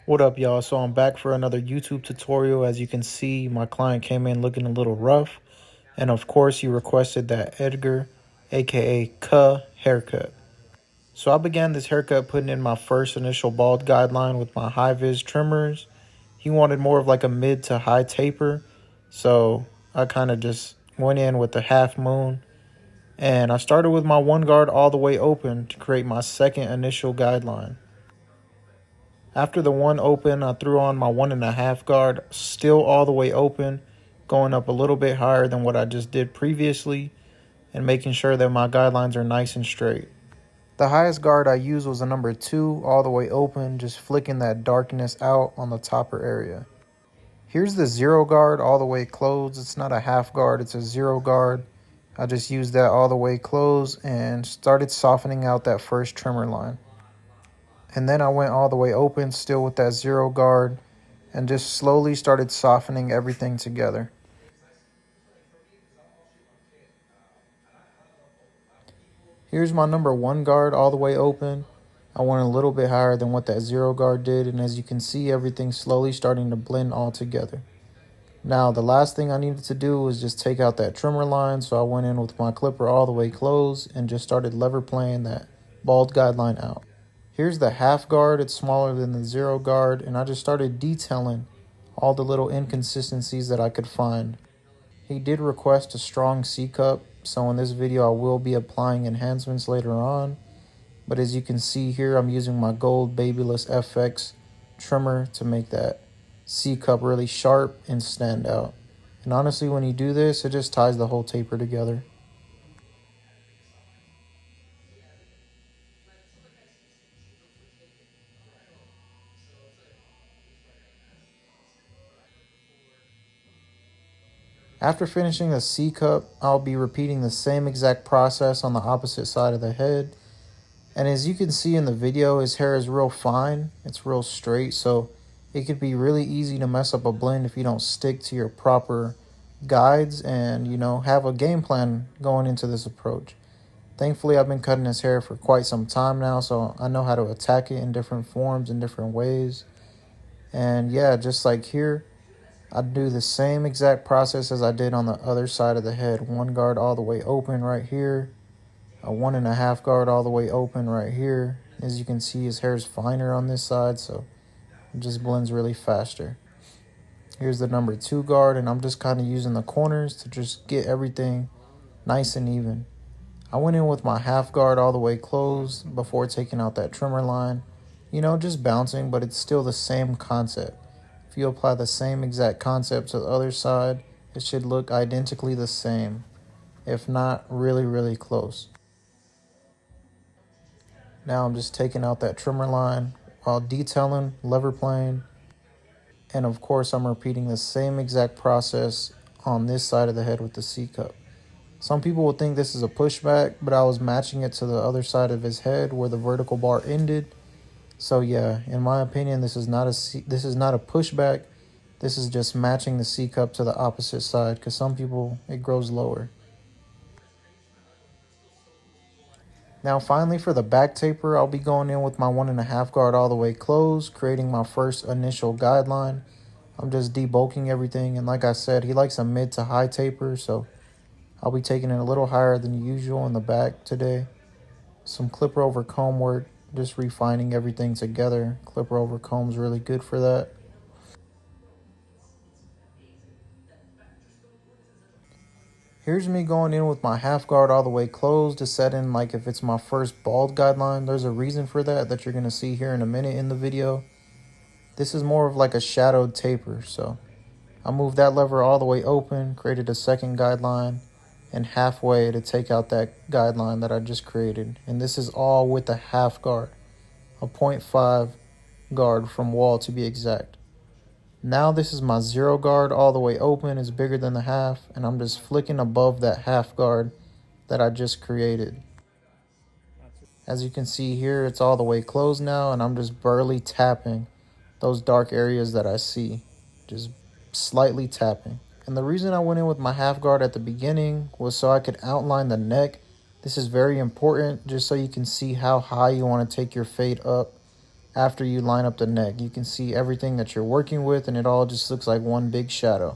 What up, y'all? So I'm back for another YouTube tutorial. As you can see, my client came in looking a little rough. And of course, he requested that Edgar, aka Kuh, haircut. So I began this haircut putting in my first initial bald guideline with my high-vis trimmers. He wanted more of like a mid to high taper. So I kind of just went in with the half moon. And I started with my one guard all the way open to create my second initial guideline. After the one open, I threw on my 1.5 guard, still all the way open, going up a little bit higher than what I just did previously, and making sure that my guidelines are nice and straight. The highest guard I used was a number 2, all the way open, just flicking that darkness out on the topper area. Here's the 0 guard all the way closed. It's not a half guard, it's a 0 guard. I just used that all the way closed and started softening out that first trimmer line. And then I went all the way open, still with that 0 guard, and just slowly started softening everything together. Here's my number 1 guard all the way open. I went a little bit higher than what that 0 guard did, and as you can see, everything's slowly starting to blend all together. Now, the last thing I needed to do was just take out that trimmer line, so I went in with my clipper all the way closed and just started lever playing that bald guideline out. Here's the half guard. It's smaller than the 0 guard, and I just started detailing all the little inconsistencies that I could find. He did request a strong C-cup, so in this video I will be applying enhancements later on. But as you can see here, I'm using my gold Babyliss FX trimmer to make that C-cup really sharp and stand out. And honestly, when you do this, it just ties the whole taper together. After finishing the C-cup, I'll be repeating the same exact process on the opposite side of the head. And as you can see in the video, his hair is real fine. It's real straight, so it could be really easy to mess up a blend if you don't stick to your proper guides and, have a game plan going into this approach. Thankfully, I've been cutting his hair for quite some time now, so I know how to attack it in different forms and different ways. And yeah, just like here, I do the same exact process as I did on the other side of the head. 1 guard all the way open right here. A 1.5 guard all the way open right here. As you can see, his hair is finer on this side, so it just blends really faster. Here's the number 2 guard, and I'm just kind of using the corners to just get everything nice and even. I went in with my half guard all the way closed before taking out that trimmer line. Just bouncing, but it's still the same concept. If you apply the same exact concept to the other side, it should look identically the same, if not really, really close. Now I'm just taking out that trimmer line while detailing, lever playing, and of course I'm repeating the same exact process on this side of the head with the C-cup. Some people will think this is a pushback, but I was matching it to the other side of his head where the vertical bar ended. So yeah, in my opinion, this is not a pushback. This is just matching the C-cup to the opposite side, because some people, it grows lower. Now finally, for the back taper, I'll be going in with my 1.5 guard all the way closed, creating my first initial guideline. I'm just debulking everything, and like I said, he likes a mid to high taper, so I'll be taking it a little higher than usual in the back today. Some clipper over comb work, just refining everything together. Clipper over comb is really good for that. Here's me going in with my half guard all the way closed to set in like if it's my first bald guideline. There's a reason for that you're going to see here in a minute in the video. This is more of like a shadowed taper, so I moved that lever all the way open, created a second guideline, and halfway to take out that guideline that I just created. And this is all with a half guard, a 0.5 guard from wall to be exact. Now this is my 0 guard all the way open, is bigger than the half, and I'm just flicking above that half guard that I just created. As you can see here, it's all the way closed now, and I'm just barely tapping those dark areas that I see, just slightly tapping. And the reason I went in with my half guard at the beginning was so I could outline the neck. This is very important, just so you can see how high you want to take your fade up after you line up the neck. You can see everything that you're working with, and it all just looks like one big shadow.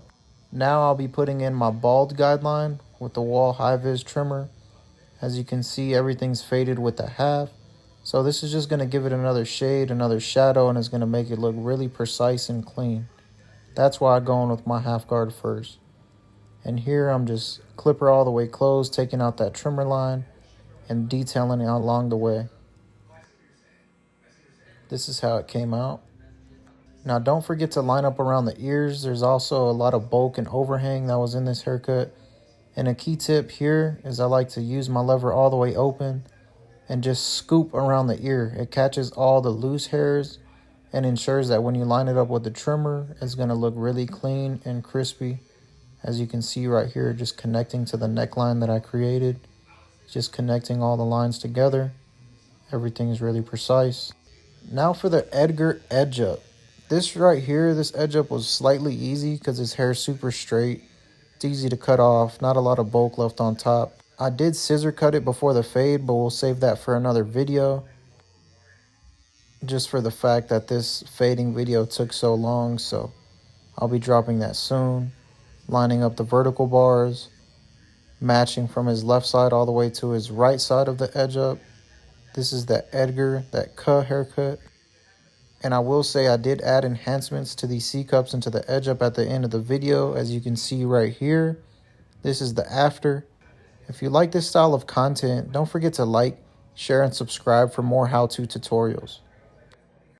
Now I'll be putting in my bald guideline with the Wahl High-Vis trimmer. As you can see, everything's faded with the half. So this is just going to give it another shade, another shadow, and it's going to make it look really precise and clean. That's why I'm going with my half guard first. And here I'm just clipper all the way closed, taking out that trimmer line and detailing it along the way. This is how it came out. Now don't forget to line up around the ears. There's also a lot of bulk and overhang that was in this haircut. And a key tip here is I like to use my lever all the way open and just scoop around the ear. It catches all the loose hairs and ensures that when you line it up with the trimmer, it's going to look really clean and crispy. As you can see right here, just connecting to the neckline that I created. Just connecting all the lines together. Everything is really precise. Now for the Edgar edge up. This right here, this edge up was slightly easy because his hair is super straight. It's easy to cut off, not a lot of bulk left on top. I did scissor cut it before the fade, but we'll save that for another video. Just for the fact that this fading video took so long, so I'll be dropping that soon. Lining up the vertical bars, matching from his left side all the way to his right side of the edge up. This is the Edgar, that cut haircut. And I will say I did add enhancements to these C-cups and to the edge up at the end of the video. As you can see right here, this is the after. If you like this style of content, don't forget to like, share, and subscribe for more how-to tutorials.